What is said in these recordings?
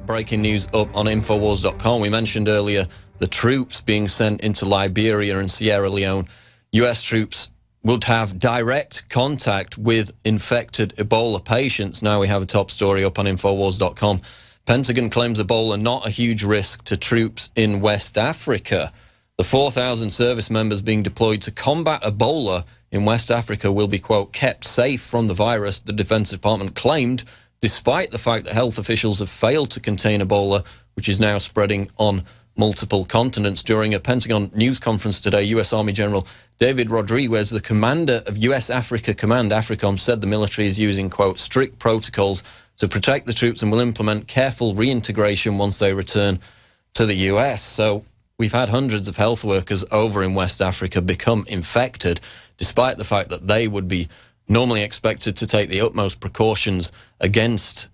breaking news up on Infowars.com. We mentioned earlier the troops being sent into Liberia and Sierra Leone. U.S. troops would have direct contact with infected Ebola patients. Now we have a top story up on Infowars.com. Pentagon claims Ebola not a huge risk to troops in West Africa. The 4,000 service members being deployed to combat Ebola in West Africa will be, quote, kept safe from the virus, the Defense Department claimed, despite the fact that health officials have failed to contain Ebola, which is now spreading on multiple continents. During a Pentagon news conference today, U.S. Army General David Rodriguez, the commander of U.S. Africa Command, AFRICOM, said the military is using, quote, strict protocols to protect the troops and will implement careful reintegration once they return to the U.S. So we've had hundreds of health workers over in West Africa become infected, despite the fact that they would be normally expected to take the utmost precautions against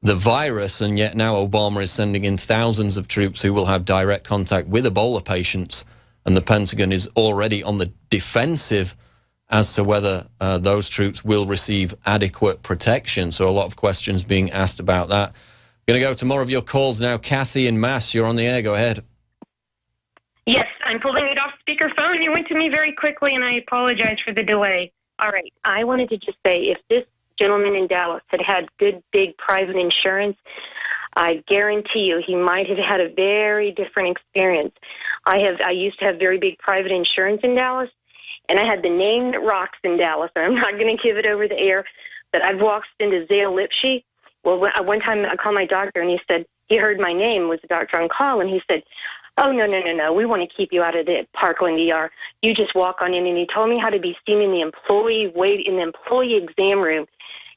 the virus, and yet now Obama is sending in thousands of troops who will have direct contact with Ebola patients, and the Pentagon is already on the defensive as to whether those troops will receive adequate protection. So a lot of questions being asked about that. Going to go to more of your calls now. Kathy in Mass, you're on the air. Go ahead. Yes, I'm pulling it off speakerphone. You went to me very quickly, and I apologize for the delay. All right, I wanted to just say, if this gentleman in Dallas had had good, big private insurance, I guarantee you he might have had a very different experience. I used to have very big private insurance in Dallas, and I had the name that rocks in Dallas, and I'm not going to give it over the air, but I've walked into Zale Lipshe. Well, one time I called my doctor, and he said, he heard my name, was the doctor on call, and he said, oh, no, we want to keep you out of the Parkland ER. You just walk on in, and he told me how to be seen in the employee exam room,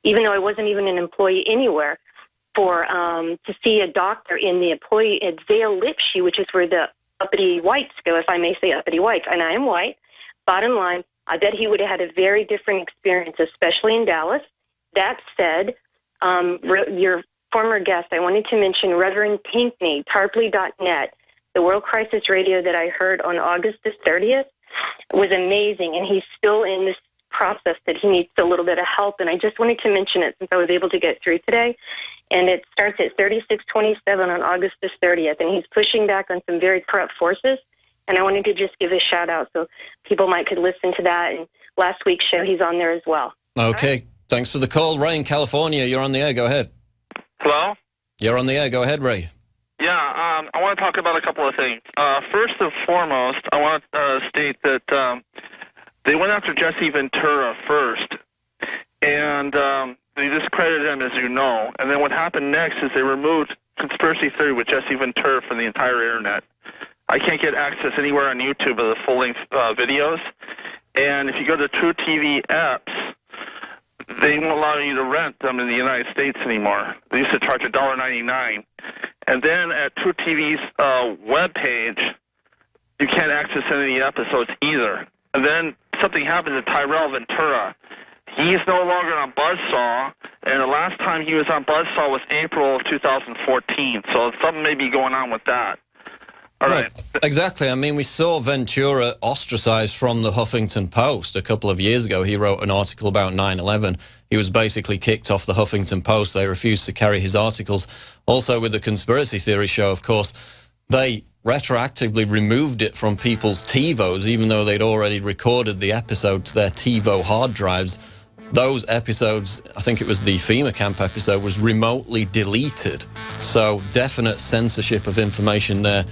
even though I wasn't even an employee anywhere, to see a doctor in the employee at Zale Lipshe, which is where the uppity whites go, if I may say uppity whites, and I am white. Bottom line, I bet he would have had a very different experience, especially in Dallas. That said, your former guest, I wanted to mention Reverend Pinkney, tarpley.net, the World Crisis Radio that I heard on August the 30th was amazing, and he's still in this process that he needs a little bit of help, and I just wanted to mention it since I was able to get through today, and it starts at 3627 on August the 30th, and he's pushing back on some very corrupt forces, and I wanted to just give a shout-out so people could listen to that, and last week's show, he's on there as well. Okay, right? Thanks for the call. Ray in California, you're on the air. Go ahead. Hello? You're on the air. Go ahead, Ray. Yeah, I want to talk about a couple of things. First and foremost, I want to state that they went after Jesse Ventura first, and they discredited him, as you know. And then what happened next is they removed conspiracy theory with Jesse Ventura from the entire internet. I can't get access anywhere on YouTube of the full-length videos. And if you go to True TV apps, they won't allow you to rent them in the United States anymore. They used to charge $1.99. And then at True TV's webpage, you can't access any of the episodes either. And then something happened to Tyrell Ventura. He's no longer on Buzzsaw, and the last time he was on Buzzsaw was April of 2014. So something may be going on with that. All right. Exactly. I mean, we saw Ventura ostracized from the Huffington Post a couple of years ago. He wrote an article about 9/11. He was basically kicked off the Huffington Post. They refused to carry his articles. Also, with the Conspiracy Theory show, of course, they retroactively removed it from people's TiVos, even though they'd already recorded the episode to their TiVo hard drives. Those episodes, I think it was the FEMA camp episode, was remotely deleted. So definite censorship of information there.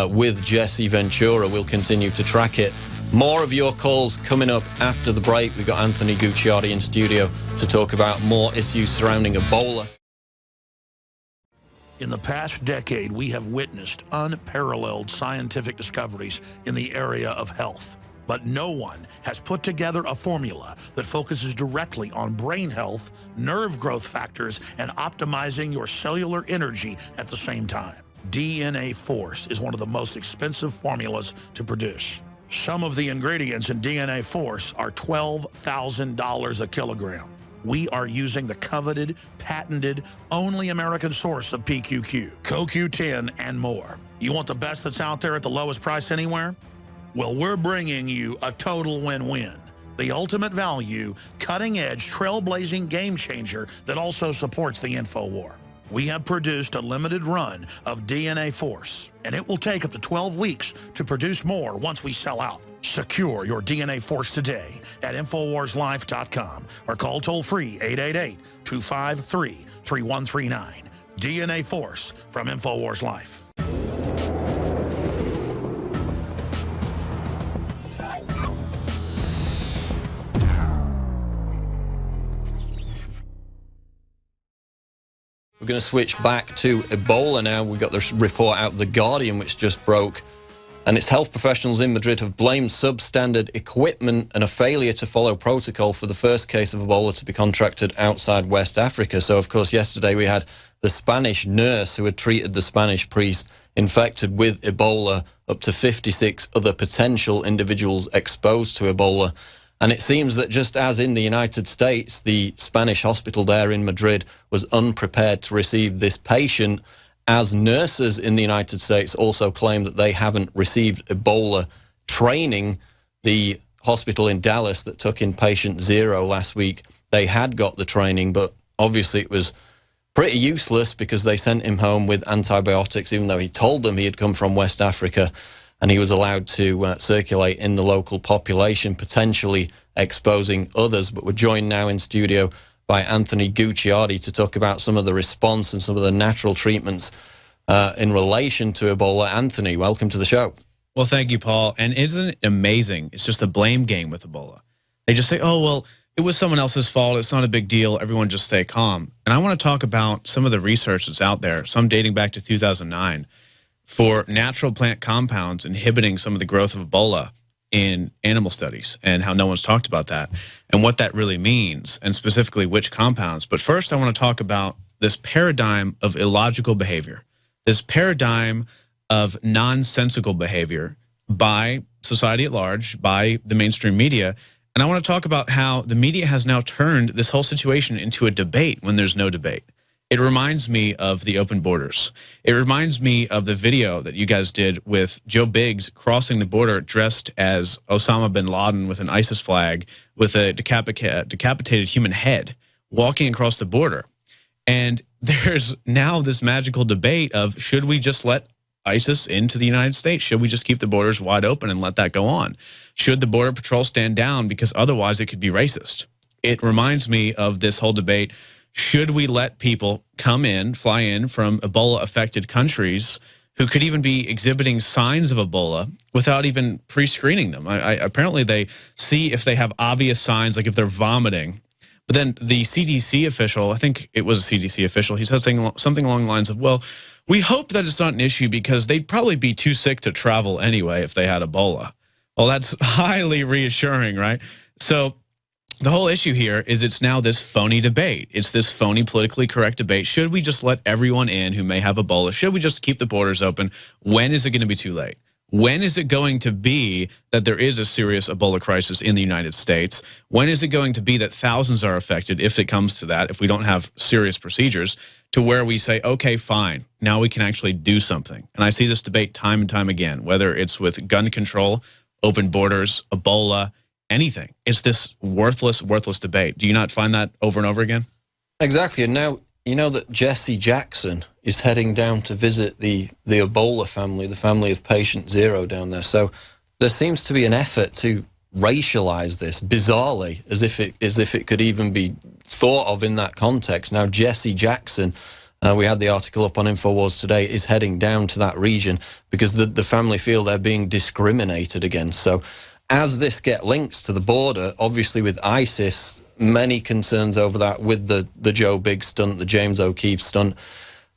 With Jesse Ventura, we'll continue to track it. More of your calls coming up after the break. We've got Anthony Gucciardi in studio to talk about more issues surrounding Ebola. In the past decade, we have witnessed unparalleled scientific discoveries in the area of health. But no one has put together a formula that focuses directly on brain health, nerve growth factors, and optimizing your cellular energy at the same time. DNA Force is one of the most expensive formulas to produce. Some of the ingredients in DNA Force are $12,000 a kilogram. We are using the coveted, patented, only American source of PQQ, CoQ10, and more. You want the best that's out there at the lowest price anywhere? Well, we're bringing you a total win-win. The ultimate value, cutting-edge, trailblazing game changer that also supports the InfoWar. we have produced a limited run of DNA Force, and it will take up to 12 weeks to produce more once we sell out. Secure your DNA Force today at InfoWarsLife.com or call toll-free 888-253-3139. DNA Force from InfoWars Life. We're going to switch back to Ebola now. We've got this report out of The Guardian, which just broke. And its health professionals in Madrid have blamed substandard equipment and a failure to follow protocol for the first case of Ebola to be contracted outside West Africa. So, of course, yesterday we had the Spanish nurse who had treated the Spanish priest infected with Ebola, up to 56 other potential individuals exposed to Ebola. And it seems that just as in the United States, the Spanish hospital there in Madrid was unprepared to receive this patient, as nurses in the United States also claim that they haven't received Ebola training. The hospital in Dallas that took in patient 0 last week, they had got the training, but obviously it was pretty useless because they sent him home with antibiotics, even though he told them he had come from West Africa, and he was allowed to circulate in the local population, potentially exposing others. But we're joined now in studio by Anthony Gucciardi to talk about some of the response and some of the natural treatments in relation to Ebola. Anthony, welcome to the show. Well, thank you, Paul. And isn't it amazing? It's just a blame game with Ebola. They just say, oh, well, it was someone else's fault. It's not a big deal. Everyone just stay calm. And I want to talk about some of the research that's out there, some dating back to 2009, for natural plant compounds inhibiting some of the growth of Ebola in animal studies, and how no one's talked about that and what that really means, and specifically which compounds. But first, I want to talk about this paradigm of illogical behavior, this paradigm of nonsensical behavior by society at large, by the mainstream media. And I want to talk about how the media has now turned this whole situation into a debate when there's no debate. It reminds me of the open borders. It reminds me of the video that you guys did with Joe Biggs crossing the border dressed as Osama bin Laden with an ISIS flag with a decapitated human head walking across the border. And there's now this magical debate of, should we just let ISIS into the United States? Should we just keep the borders wide open and let that go on? Should the Border Patrol stand down because otherwise it could be racist? It reminds me of this whole debate. Should we let people come in, fly in from Ebola-affected countries who could even be exhibiting signs of Ebola without even pre-screening them? Apparently they see if they have obvious signs, like if they're vomiting. But then the CDC official, I think it was a CDC official, he said something along the lines of, well, we hope that it's not an issue because they'd probably be too sick to travel anyway if they had Ebola. Well, that's highly reassuring, right? So the whole issue here is it's now this phony debate. It's this phony politically correct debate. Should we just let everyone in who may have Ebola? Should we just keep the borders open? When is it going to be too late? When is it going to be that there is a serious Ebola crisis in the United States? When is it going to be that thousands are affected, if it comes to that, if we don't have serious procedures, to where we say, okay, fine, now we can actually do something? And I see this debate time and time again, whether it's with gun control, open borders, Ebola, anything. It's this worthless debate. Do you not find that over and over again? Exactly. And now you know that Jesse Jackson is heading down to visit the Ebola family, the family of patient 0 down there. So there seems to be an effort to racialize this bizarrely, as if it could even be thought of in that context. Now Jesse Jackson, we had the article up on InfoWars today, is heading down to that region because the family feel they're being discriminated against. So as this gets links to the border, obviously with ISIS, many concerns over that with the Joe Biggs stunt, the James O'Keefe stunt.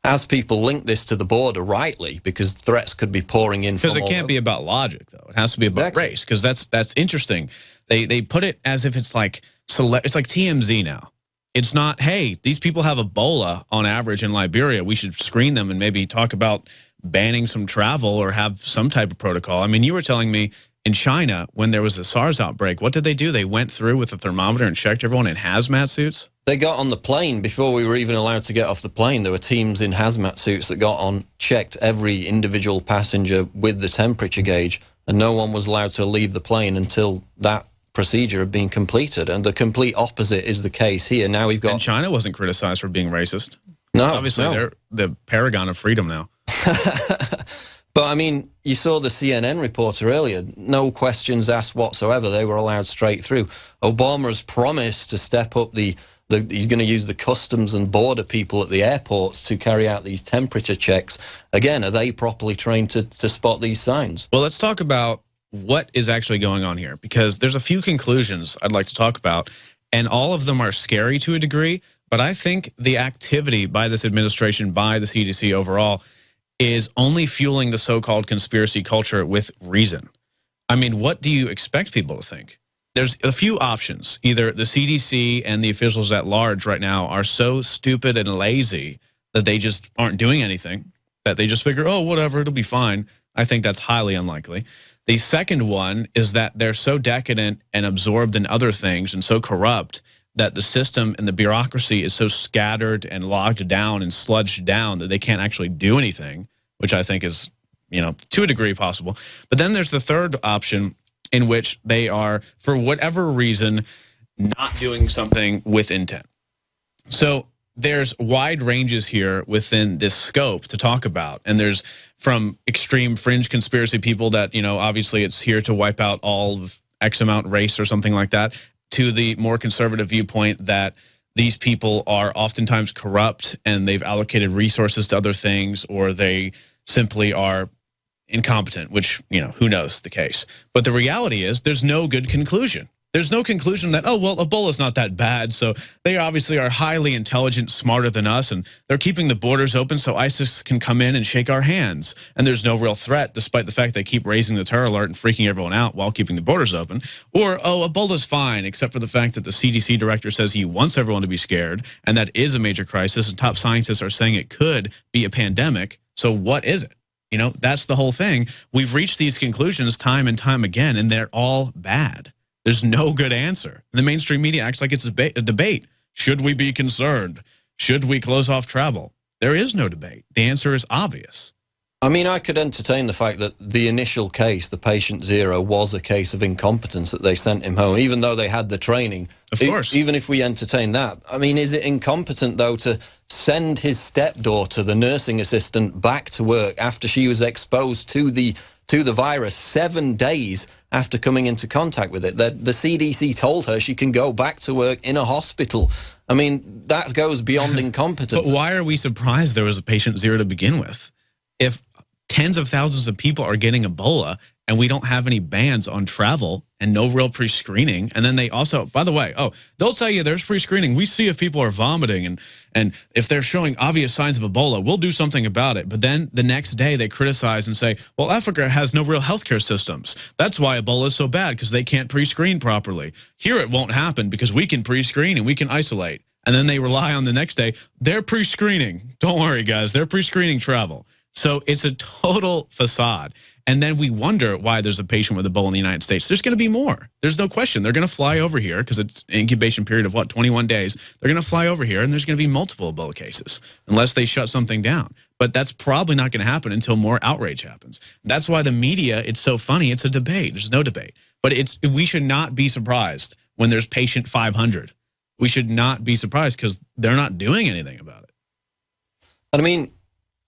As people link this to the border, rightly, because threats could be pouring in. Because it can't be about logic, though. It has to be about race, because that's interesting. They put it as if it's like TMZ now. It's not, hey, these people have Ebola on average in Liberia. We should screen them and maybe talk about banning some travel or have some type of protocol. I mean, you were telling me in China, when there was a SARS outbreak, what did they do? They went through with a thermometer and checked everyone in hazmat suits? They got on the plane before we were even allowed to get off the plane. There were teams in hazmat suits that got on, checked every individual passenger with the temperature gauge, and no one was allowed to leave the plane until that procedure had been completed. And the complete opposite is the case here. Now we've got... And China wasn't criticized for being racist. No, Obviously, no. they're the paragon of freedom now. But, I mean, you saw the CNN reporter earlier. No questions asked whatsoever. They were allowed straight through. Obama has promised to step up he's going to use the customs and border people at the airports to carry out these temperature checks. Again, are they properly trained to spot these signs? Well, let's talk about what is actually going on here, because there's a few conclusions I'd like to talk about, and all of them are scary to a degree, but I think the activity by this administration, by the CDC overall, is only fueling the so-called conspiracy culture with reason. I mean, what do you expect people to think? There's a few options. Either the CDC and the officials at large right now are so stupid and lazy that they just aren't doing anything, that they just figure, oh, whatever, it'll be fine. I think that's highly unlikely. The second one is that they're so decadent and absorbed in other things and so corrupt that the system and the bureaucracy is so scattered and logged down and sludged down that they can't actually do anything, which I think is, you know, to a degree possible. But then there's the third option, in which they are, for whatever reason, not doing something with intent. So there's wide ranges here within this scope to talk about. And there's from extreme fringe conspiracy people that, you know, obviously it's here to wipe out all of X amount race or something like that, to the more conservative viewpoint that these people are oftentimes corrupt and they've allocated resources to other things, or they simply are incompetent, which, you know, who knows the case. But the reality is there's no good conclusion. There's no conclusion that, oh, well, Ebola's not that bad, so they obviously are highly intelligent, smarter than us, and they're keeping the borders open so ISIS can come in and shake our hands. And there's no real threat, despite the fact they keep raising the terror alert and freaking everyone out while keeping the borders open. Or, oh, Ebola's fine, except for the fact that the CDC director says he wants everyone to be scared, and that is a major crisis, and top scientists are saying it could be a pandemic. So what is it? You know, that's the whole thing. We've reached these conclusions time and time again, and they're all bad. There's no good answer. The mainstream media acts like it's a debate. Should we be concerned? Should we close off travel? There is no debate. The answer is obvious. I mean, I could entertain the fact that the initial case, the patient 0, was a case of incompetence, that they sent him home, even though they had the training. Of course. Even if we entertain that. I mean, is it incompetent, though, to send his stepdaughter, the nursing assistant, back to work after she was exposed to the virus 7 days after coming into contact with it? The CDC told her she can go back to work in a hospital. I mean, that goes beyond incompetence. But why are we surprised there was a patient 0 to begin with? If tens of thousands of people are getting Ebola and we don't have any bans on travel and no real pre-screening, and then they also, by the way, oh, they'll tell you there's pre-screening. We see if people are vomiting and if they're showing obvious signs of Ebola, we'll do something about it. But then the next day they criticize and say, well, Africa has no real healthcare systems. That's why Ebola is so bad, because they can't pre-screen properly. Here it won't happen because we can pre-screen and we can isolate. And then they rely on the next day, they're pre-screening. Don't worry, guys, they're pre-screening travel. So it's a total facade. And then we wonder why there's a patient with Ebola in the United States. There's going to be more. There's no question. They're going to fly over here because it's an incubation period of, what, 21 days. They're going to fly over here, and there's going to be multiple Ebola cases unless they shut something down. But that's probably not going to happen until more outrage happens. That's why the media, it's so funny. It's a debate. There's no debate. But we should not be surprised when there's patient 500. We should not be surprised because they're not doing anything about it. And I mean,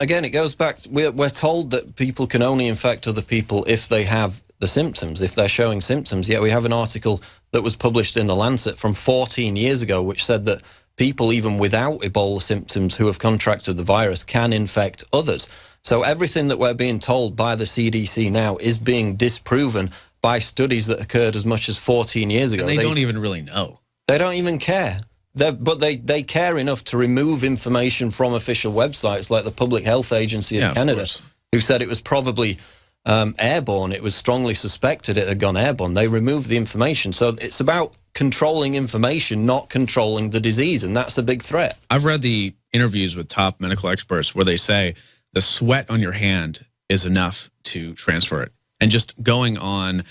again, it goes back, we're told that people can only infect other people if they have the symptoms, if they're showing symptoms. Yet we have an article that was published in The Lancet from 14 years ago, which said that people even without Ebola symptoms who have contracted the virus can infect others. So everything that we're being told by the CDC now is being disproven by studies that occurred as much as 14 years ago. And they don't even really know. They don't even care. But they care enough to remove information from official websites like the Public Health Agency of Canada, who said it was probably airborne. It was strongly suspected it had gone airborne. They removed the information. So it's about controlling information, not controlling the disease, and that's a big threat. I've read the interviews with top medical experts where they say the sweat on your hand is enough to transfer it. And just going on,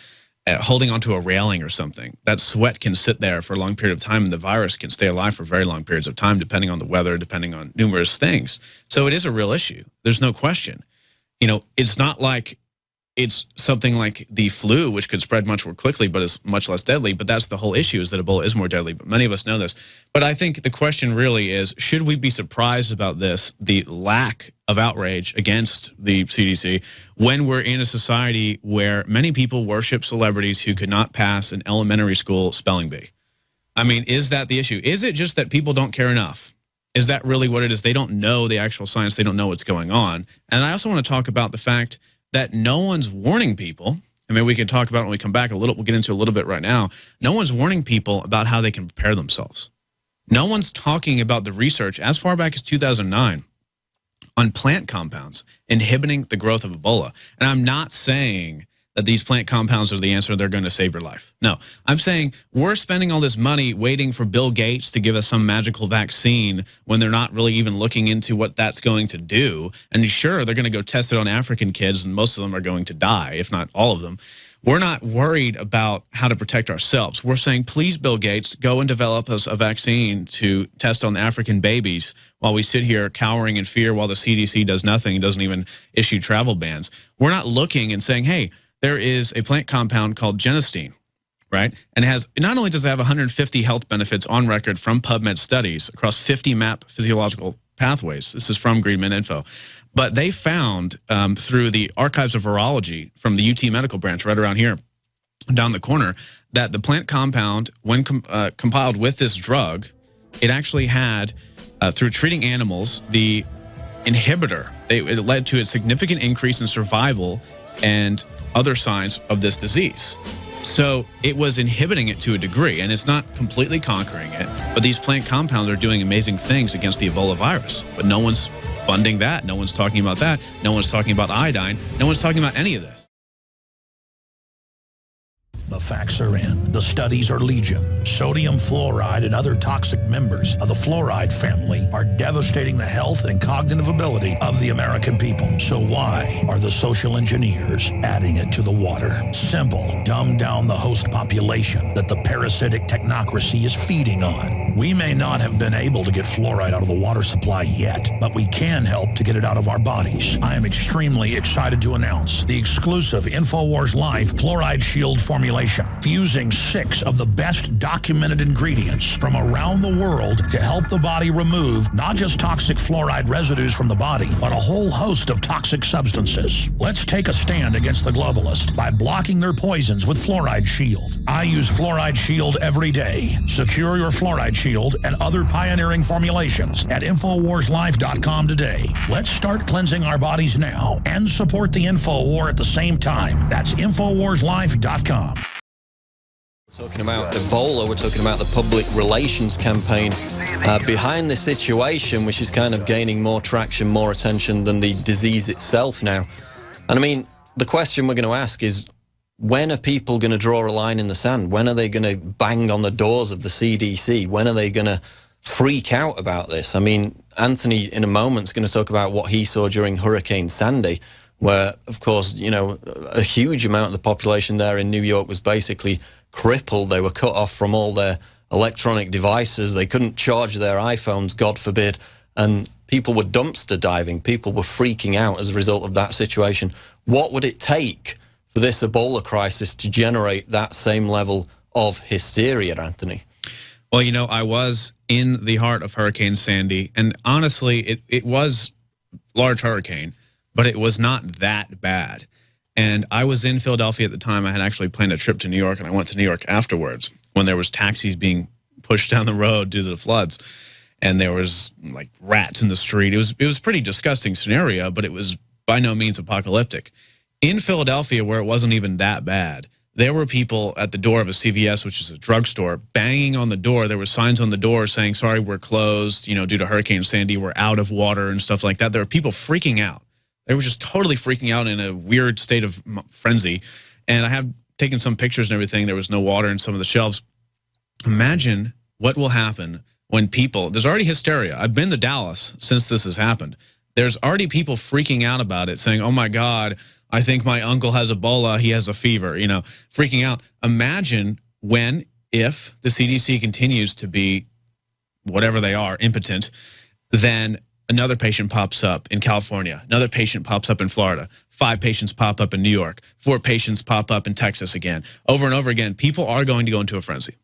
holding onto a railing or something, that sweat can sit there for a long period of time, and the virus can stay alive for very long periods of time, depending on the weather, depending on numerous things. So it is a real issue. There's no question. You know, it's not like it's something like the flu, which could spread much more quickly, but is much less deadly. But that's the whole issue, is that Ebola is more deadly. But many of us know this. But I think the question really is, should we be surprised about this, the lack of outrage against the CDC, when we're in a society where many people worship celebrities who could not pass an elementary school spelling bee? I mean, is that the issue? Is it just that people don't care enough? Is that really what it is? They don't know the actual science. They don't know what's going on. And I also want to talk about the fact that no one's warning people. I mean, we can talk about it when we come back a little. We'll get into a little bit right now. No one's warning people about how they can prepare themselves. No one's talking about the research as far back as 2009 on plant compounds inhibiting the growth of Ebola. And I'm not saying that these plant compounds are the answer, they're going to save your life. No, I'm saying we're spending all this money waiting for Bill Gates to give us some magical vaccine when they're not really even looking into what that's going to do. And sure, they're going to go test it on African kids, and most of them are going to die, if not all of them. We're not worried about how to protect ourselves. We're saying, please, Bill Gates, go and develop us a vaccine to test on African babies while we sit here cowering in fear while the CDC does nothing and doesn't even issue travel bans. We're not looking and saying, hey, there is a plant compound called genistein, right? And it has, not only does it have 150 health benefits on record from PubMed studies across 50 MAP physiological pathways. This is from Greenman Info. But they found through the Archives of Virology from the UT Medical Branch right around here, down the corner, that the plant compound, when compiled with this drug, it actually had, through treating animals, the inhibitor. It led to a significant increase in survival and other signs of this disease. So it was inhibiting it to a degree, and it's not completely conquering it, but these plant compounds are doing amazing things against the Ebola virus. But no one's funding that. No one's talking about that. No one's talking about iodine. No one's talking about any of this. The facts are in. The studies are legion. Sodium fluoride and other toxic members of the fluoride family are devastating the health and cognitive ability of the American people. So why are the social engineers adding it to the water? Simple. Dumb down the host population that the parasitic technocracy is feeding on. We may not have been able to get fluoride out of the water supply yet, but we can help to get it out of our bodies. I am extremely excited to announce the exclusive InfoWars Life Fluoride Shield formulation, fusing 6 of the best documented ingredients from around the world to help the body remove not just toxic fluoride residues from the body, but a whole host of toxic substances. Let's take a stand against the globalists by blocking their poisons with Fluoride Shield. I use Fluoride Shield every day. Secure your Fluoride Shield and other pioneering formulations at InfoWarsLife.com today. Let's start cleansing our bodies now and support the InfoWar at the same time. That's InfoWarsLife.com. We're talking about Ebola, we're talking about the public relations campaign behind this situation, which is kind of gaining more traction, more attention than the disease itself now. And I mean, the question we're going to ask is, when are people going to draw a line in the sand? When are they going to bang on the doors of the CDC? When are they going to freak out about this? I mean, Anthony, in a moment, is going to talk about what he saw during Hurricane Sandy, where, of course, you know, a huge amount of the population there in New York was basically crippled. They were cut off from all their electronic devices. They couldn't charge their iPhones, God forbid. And people were dumpster diving. People were freaking out as a result of that situation. What would it take for this Ebola crisis to generate that same level of hysteria, Anthony? Well, you know, I was in the heart of Hurricane Sandy, and honestly, it was a large hurricane, but it was not that bad. And I was in Philadelphia at the time. I had actually planned a trip to New York, and I went to New York afterwards when there was taxis being pushed down the road due to the floods, and there was like rats in the street. It was a pretty disgusting scenario, but it was by no means apocalyptic. In Philadelphia, where it wasn't even that bad, there were people at the door of a CVS, which is a drugstore, banging on the door. There were signs on the door saying, sorry, we're closed, you know, due to Hurricane Sandy, we're out of water and stuff like that. There were people freaking out. They were just totally freaking out in a weird state of frenzy. And I have taken some pictures and everything. There was no water in some of the shelves. Imagine what will happen when people, there's already hysteria. I've been to Dallas since this has happened. There's already people freaking out about it, saying, oh my God, I think my uncle has Ebola, he has a fever, you know, freaking out. Imagine when, if the CDC continues to be whatever they are, impotent, then another patient pops up in California, another patient pops up in Florida, 5 patients pop up in New York, 4 patients pop up in Texas again. Over and over again, people are going to go into a frenzy.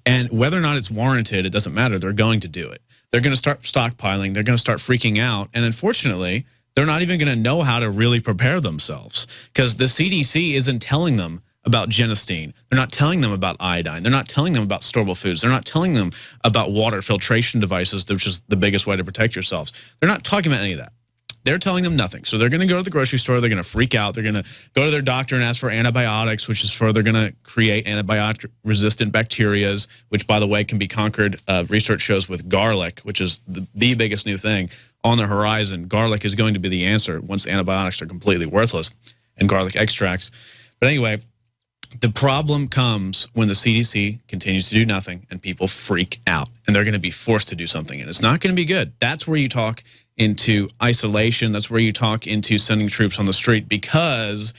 And whether or not it's warranted, it doesn't matter. They're going to do it. They're going to start stockpiling. They're going to start freaking out. And unfortunately, they're not even going to know how to really prepare themselves because the CDC isn't telling them about genistein. They're not telling them about iodine. They're not telling them about storable foods. They're not telling them about water filtration devices, which is the biggest way to protect yourselves. They're not talking about any of that. They're telling them nothing. So they're going to go to the grocery store. They're going to freak out. They're going to go to their doctor and ask for antibiotics, which is further going to create antibiotic-resistant bacterias, which, by the way, can be conquered. Research shows with garlic, which is the biggest new thing on the horizon. Garlic is going to be the answer once antibiotics are completely worthless and garlic extracts. But anyway, the problem comes when the CDC continues to do nothing and people freak out and they're going to be forced to do something. And it's not going to be good. That's where you talk into isolation. That's where you talk into sending troops on the street because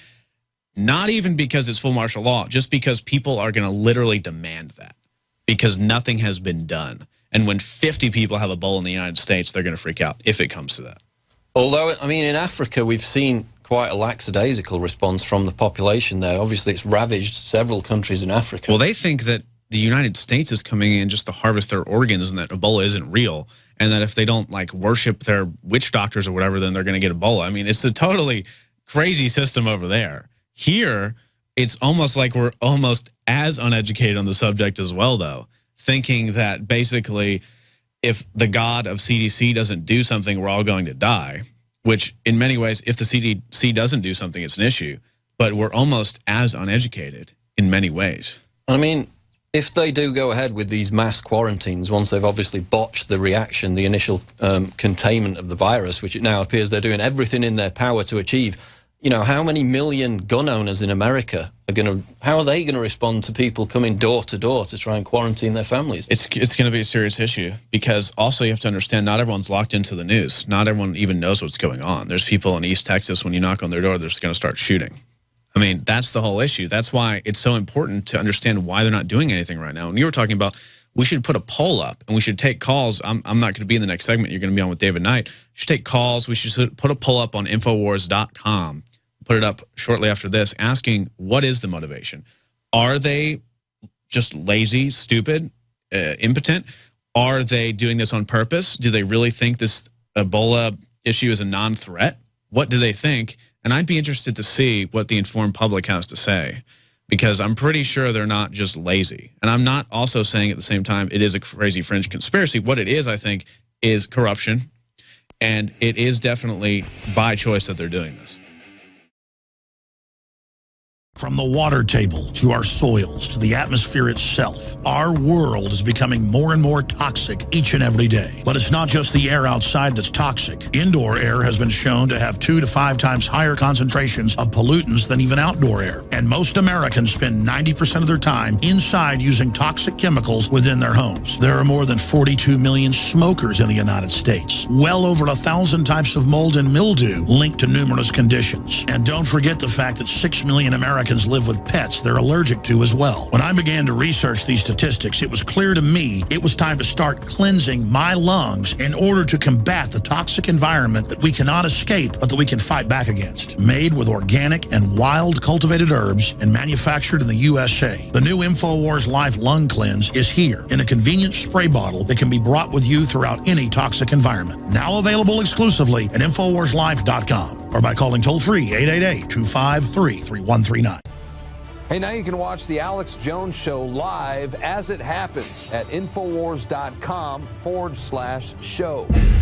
not even because it's full martial law, just because people are going to literally demand that because nothing has been done. And when 50 people have Ebola in the United States, they're going to freak out if it comes to that. Although, I mean, in Africa, we've seen quite a lackadaisical response from the population there. Obviously, it's ravaged several countries in Africa. Well, they think that the United States is coming in just to harvest their organs and that Ebola isn't real, and that if they don't, like, worship their witch doctors or whatever, then they're going to get Ebola. I mean, it's a totally crazy system over there. Here, it's almost like we're almost as uneducated on the subject as well, though, thinking that basically if the god of CDC doesn't do something, we're all going to die. Which, in many ways, if the CDC doesn't do something, it's an issue. But we're almost as uneducated in many ways. I mean, if they do go ahead with these mass quarantines, once they've obviously botched the reaction, the initial containment of the virus, which it now appears they're doing everything in their power to achieve, you know, how many million gun owners in America are going to, how are they going to respond to people coming door to door to try and quarantine their families? It's going to be a serious issue because also you have to understand not everyone's locked into the news. Not everyone even knows what's going on. There's people in East Texas, when you knock on their door, they're just going to start shooting. I mean, that's the whole issue. That's why it's so important to understand why they're not doing anything right now. And you were talking about we should put a poll up and we should take calls. I'm not going to be in the next segment. You're going to be on with David Knight. You should take calls. We should put a poll up on Infowars.com. Put it up shortly after this, asking what is the motivation? Are they just lazy, stupid, impotent? Are they doing this on purpose? Do they really think this Ebola issue is a non-threat? What do they think? And I'd be interested to see what the informed public has to say, because I'm pretty sure they're not just lazy. And I'm not also saying at the same time it is a crazy fringe conspiracy. What it is, I think, is corruption. And it is definitely by choice that they're doing this. From the water table to our soils to the atmosphere itself, our world is becoming more and more toxic each and every day. But it's not just the air outside that's toxic. Indoor air has been shown to have 2 to 5 times higher concentrations of pollutants than even outdoor air. And most Americans spend 90% of their time inside using toxic chemicals within their homes. There are more than 42 million smokers in the United States. Well over 1,000 types of mold and mildew linked to numerous conditions. And don't forget the fact that 6 million Americans live with pets they're allergic to as well. When I began to research these statistics, it was clear to me it was time to start cleansing my lungs in order to combat the toxic environment that we cannot escape but that we can fight back against. Made with organic and wild cultivated herbs and manufactured in the USA, the new InfoWars Life Lung Cleanse is here in a convenient spray bottle that can be brought with you throughout any toxic environment. Now available exclusively at InfoWarsLife.com or by calling toll-free 888-253-3139. Hey, now you can watch The Alex Jones Show live as it happens at Infowars.com/show.